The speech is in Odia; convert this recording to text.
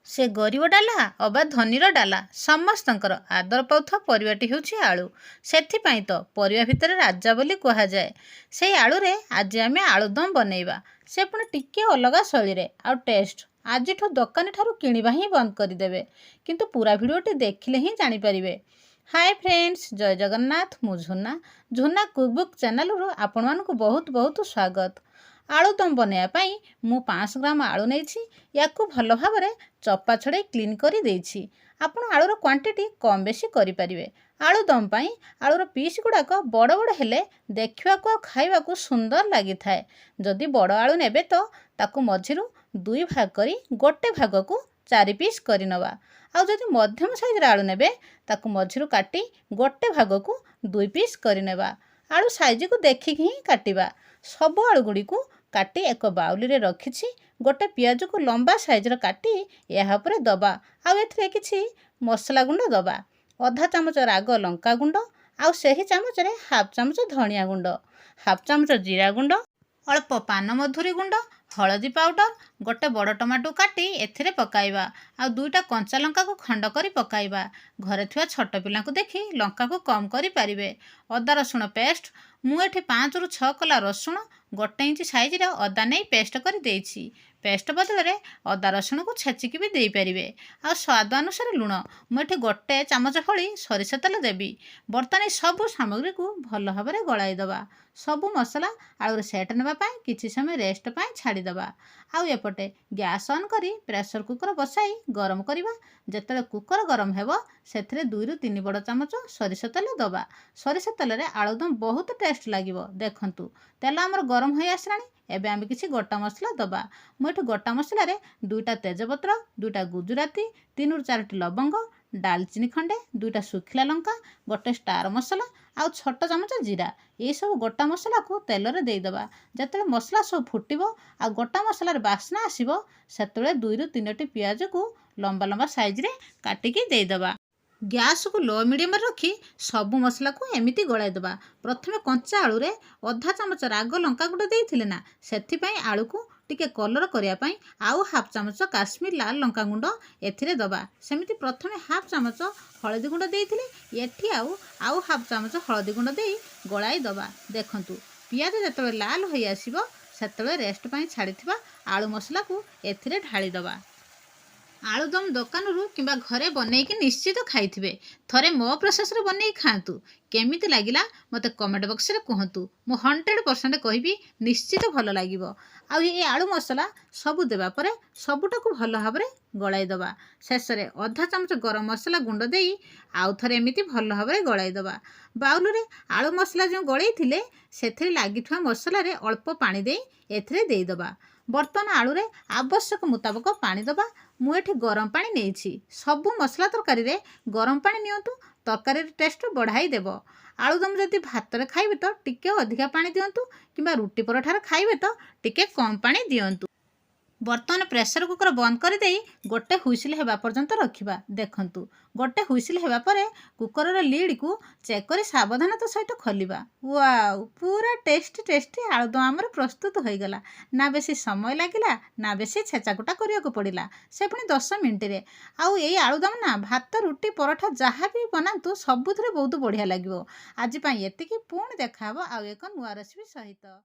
से गरीब डाला अबा धनीर डाला समस्तंकर आदर पाउथवा परिवाटी ହେଉଛି आलू। ସେଥିପାଇଁ ତ ପରିବା ଭିତରେ ରାଜା ବୋଲି କୁହାଯାଏ। ସେଇ ଆଳୁରେ ଆଜି ଆମେ ଆଳୁଦମ ବନେଇବା। ସେ ପୁଣି ଟିକେ ଅଲଗା ଶୈଳୀରେ ଆଉ ଟେଷ୍ଟ। ଆଜିଠୁ ଦୋକାନୀ ଠାରୁ କିଣିବା ହିଁ ବନ୍ଦ କରିଦେବେ। କିନ୍ତୁ ପୁରା ଭିଡ଼ିଓଟି ଦେଖିଲେ ହିଁ ଜାଣିପାରିବେ। ହାଏ ଫ୍ରେଣ୍ଡସ୍, ଜୟ ଜଗନ୍ନାଥ। ମୁଁ ଝୁନା। ଝୁନା କୁକବୁକ୍ ଚ୍ୟାନେଲରୁ ଆପଣମାନଙ୍କୁ ବହୁତ ବହୁତ ସ୍ୱାଗତ। ଆଳୁଦମ ବନେଇବା ପାଇଁ ମୁଁ 500 ଗ୍ରାମ ଆଳୁ ନେଇଛି। ୟାକୁ ଭଲ ଭାବରେ ଚପା ଛଡ଼େଇ କ୍ଲିନ୍ କରି ଦେଇଛି। ଆପଣ ଆଳୁର କ୍ୱାଣ୍ଟିଟି କମ୍ ବେଶୀ କରିପାରିବେ। ଆଳୁଦମ ପାଇଁ ଆଳୁର ପିସ୍ ଗୁଡ଼ାକ ବଡ଼ ବଡ଼ ହେଲେ ଦେଖିବାକୁ ଆଉ ଖାଇବାକୁ ସୁନ୍ଦର ଲାଗିଥାଏ। ଯଦି ବଡ଼ ଆଳୁ ନେବେ ତ ତାକୁ ମଝିରୁ 2 ଭାଗ କରି ଗୋଟେ ଭାଗକୁ 4 ପିସ୍ କରିନେବା। ଆଉ ଯଦି ମଧ୍ୟମ ସାଇଜ୍ର ଆଳୁ ନେବେ ତାକୁ ମଝିରୁ କାଟି ଗୋଟେ ଭାଗକୁ 2 ପିସ୍ କରିନେବା। ଆଳୁ ସାଇଜକୁ ଦେଖିକି ହିଁ କାଟିବା। ସବୁ ଆଳୁ ଗୁଡ଼ିକୁ କାଟି ଏକ ବାଉଲିରେ ରଖିଛି। ଗୋଟେ ପିଆଜକୁ ଲମ୍ବା ସାଇଜ୍ର କାଟି ଏହା ଉପରେ ଦେବା। ଆଉ ଏଥିରେ କିଛି ମସଲା ଗୁଣ୍ଡ ଦେବା। ଅଧା ଚାମଚ ରାଗ ଲଙ୍କା ଗୁଣ୍ଡ, ଆଉ ସେହି ଚାମଚରେ ହାଫ୍ ଚାମଚ ଧନିଆ ଗୁଣ୍ଡ, ହାଫ୍ ଚାମଚ ଜିରା ଗୁଣ୍ଡ, ଅଳ୍ପ ପାନମଧୁରୀ ଗୁଣ୍ଡ, ହଳଦୀ ପାଉଡର, ଗୋଟେ ବଡ଼ ଟମାଟୋ କାଟି ଏଥିରେ ପକାଇବା। ଆଉ 2ଟା କଞ୍ଚା ଲଙ୍କାକୁ ଖଣ୍ଡ କରି ପକାଇବା। ଘରେ ଥିବା ଛୋଟ ପିଲାଙ୍କୁ ଦେଖି ଲଙ୍କାକୁ କମ୍ କରିପାରିବେ। ଅଦା ରସୁଣ ପେଷ୍ଟ, ମୁଁ ଏଠି 5ରୁ 6 କଲା ରସୁଣ 1 ଇଞ୍ଚ ସାଇଜ୍ର ଅଦା ନେଇ ପେଷ୍ଟ କରି ଦେଇଛି। ପେଷ୍ଟ ବଦଳରେ ଅଦା ରସୁଣକୁ ଛେଚିକି ବି ଦେଇପାରିବେ। ଆଉ ସ୍ୱାଦ ଅନୁସାରେ ଲୁଣ, ମୁଁ ଏଠି 1 ଚାମଚ ଭଳି ସୋରିଷ ତେଲ ଦେବି। ବର୍ତ୍ତମାନ ସବୁ ସାମଗ୍ରୀକୁ ଭଲ ଭାବରେ ଗୋଳାଇ ଦେବା। ସବୁ ମସଲା ଆଳୁରେ ସେଟ୍ ନେବା ପାଇଁ କିଛି ସମୟ ରେଷ୍ଟ ପାଇଁ ଛାଡ଼ିଦେବା। ଆଉ ଏପଟେ ଗ୍ୟାସ୍ ଅନ୍ କରି ପ୍ରେସର କୁକର ବସାଇ ଗରମ କରିବା। ଯେତେବେଳେ କୁକର ଗରମ ହେବ ସେଥିରେ 2ରୁ 3 ବଡ଼ ଚାମଚ ସୋରିଷ ତେଲ ଦେବା। ସୋରିଷ ତେଲରେ ଆଳୁଦମ ବହୁତ ଟେଷ୍ଟ ଲାଗିବ। ଦେଖନ୍ତୁ ତେଲ ଆମର ଗରମ ହୋଇ ଆସିଲାଣି। ଏବେ ଆମେ କିଛି ଗୋଟା ମସଲା ଦେବା। ମୁଁ ଏଠି ଗୋଟା ମସଲାରେ 2ଟା ତେଜପତ୍ର, 2ଟା ଗୁଜୁରାତି, 3ରୁ 4ଟି ଲବଙ୍ଗ, ଡାଲଚିନି ଖଣ୍ଡେ, 2ଟା ଶୁଖିଲା ଲଙ୍କା, 1 ଷ୍ଟାର ମସଲା ଆଉ ଛୋଟ ଚାମଚ ଜିରା, ଏଇସବୁ ଗୋଟା ମସଲାକୁ ତେଲରେ ଦେଇଦେବା। ଯେତେବେଳେ ମସଲା ସବୁ ଫୁଟିବ ଆଉ ଗୋଟା ମସଲାର ବାସ୍ନା ଆସିବ ସେତେବେଳେ 2ରୁ 3ଟି ପିଆଜକୁ ଲମ୍ବା ଲମ୍ବା ସାଇଜ୍ରେ କାଟିକି ଦେଇଦେବା। ଗ୍ୟାସକୁ ଲୋ ମିଡ଼ିୟମରେ ରଖି ସବୁ ମସଲାକୁ ଏମିତି ଗୋଳାଇ ଦେବା। ପ୍ରଥମେ କଞ୍ଚା ଆଳୁରେ ଅଧା ଚାମଚ ରାଗ ଲଙ୍କା ଗୁଣ୍ଡ ଦେଇଥିଲେ ନା, ସେଥିପାଇଁ ଆଳୁକୁ ଟିକେ କଲର କରିବା ପାଇଁ ଆଉ ହାଫ୍ ଚାମଚ କାଶ୍ମୀର ଲାଲ ଲଙ୍କା ଗୁଣ୍ଡ ଏଥିରେ ଦେବା। ସେମିତି ପ୍ରଥମେ ହାଫ୍ ଚାମଚ ହଳଦୀ ଗୁଣ୍ଡ ଦେଇଥିଲି, ଏଠି ଆଉ ହାଫ୍ ଚାମଚ ହଳଦୀ ଗୁଣ୍ଡ ଦେଇ ଗୋଳାଇ ଦେବା। ଦେଖନ୍ତୁ ପିଆଜ ଯେତେବେଳେ ଲାଲ ହୋଇ ଆସିବ ସେତେବେଳେ ରେଷ୍ଟ ପାଇଁ ଛାଡ଼ିଥିବା ଆଳୁ ମସଲାକୁ ଏଥିରେ ଢାଳି ଦେବା। ଆଳୁଦମ ଦୋକାନରୁ କିମ୍ବା ଘରେ ବନେଇକି ନିଶ୍ଚିତ ଖାଇଥିବେ। ଥରେ ମୋ ପ୍ରୋସେସରେ ବନେଇ ଖାଆନ୍ତୁ। କେମିତି ଲାଗିଲା ମୋତେ କମେଣ୍ଟ ବକ୍ସରେ କୁହନ୍ତୁ। ମୁଁ 100% କହିବି ନିଶ୍ଚିତ ଭଲ ଲାଗିବ। ଆଉ এই ଆଳୁ ମସଲା ସବୁ ଦେବା ପରେ ସବୁଟାକୁ ଭଲ ଭାବରେ ଗୋଳାଇ ଦେବା। ଶେଷରେ ଅଧା ଚାମଚ ଗରମ ମସଲା ଗୁଣ୍ଡ ଦେଇ ଆଉ ଥରେ ଏମିତି ଭଲ ଭାବରେ ଗୋଳାଇ ଦେବା। ବାଉଲରେ ଆଳୁ ମସଲା ଯେଉଁ ଗୋଳେଇଥିଲେ ସେଥିରେ ଲାଗିଥିବା ମସଲାରେ ଅଳ୍ପ ପାଣି ଦେଇ ଏଥିରେ ଦେଇଦେବା। ବର୍ତ୍ତମାନ ଆଳୁରେ ଆବଶ୍ୟକ ମୁତାବକ ପାଣି ଦେବା। ମୁଁ ଏଠି ଗରମ ପାଣି ନେଇଛି। ସବୁ ମସଲା ତରକାରୀରେ ଗରମ ପାଣି ନିଅନ୍ତୁ, ତରକାରୀର ଟେଷ୍ଟ ବଢ଼ାଇ ଦେବ। ଆଳୁଦମ ଯଦି ଭାତରେ ଖାଇବେ ତ ଟିକେ ଅଧିକା ପାଣି ଦିଅନ୍ତୁ, କିମ୍ବା ରୁଟି ପରଠାରେ ଖାଇବେ ତ ଟିକେ କମ୍ ପାଣି ଦିଅନ୍ତୁ। ବର୍ତ୍ତମାନ ପ୍ରେସର କୁକର ବନ୍ଦ କରିଦେଇ ଗୋଟେ ହୁଇସିଲ୍ ହେବା ପର୍ଯ୍ୟନ୍ତ ରଖିବା। ଦେଖନ୍ତୁ ଗୋଟେ ହୁଇସିଲ୍ ହେବା ପରେ କୁକରର ଲିଡ୍କୁ ଚେକ୍ କରି ସାବଧାନତା ସହିତ ଖୋଲିବା। ୱାଓ, ପୁରା ଟେଷ୍ଟି ଆଳୁଦମ ଆମର ପ୍ରସ୍ତୁତ ହୋଇଗଲା। ନା ବେଶୀ ସମୟ ଲାଗିଲା, ନା ବେଶୀ ଛେଚାକୁଟା କରିବାକୁ ପଡ଼ିଲା, ସେ ପୁଣି 10 ମିନିଟ୍ରେ। ଆଉ ଏଇ ଆଳୁଦମ ନା ଭାତ, ରୁଟି, ପରଠା ଯାହା ବି ବନାନ୍ତୁ ସବୁଥିରେ ବହୁତ ବଢ଼ିଆ ଲାଗିବ। ଆଜି ପାଇଁ ଏତିକି। ପୁଣି ଦେଖାହେବ ଆଉ ଏକ ନୂଆ ରେସିପି ସହିତ।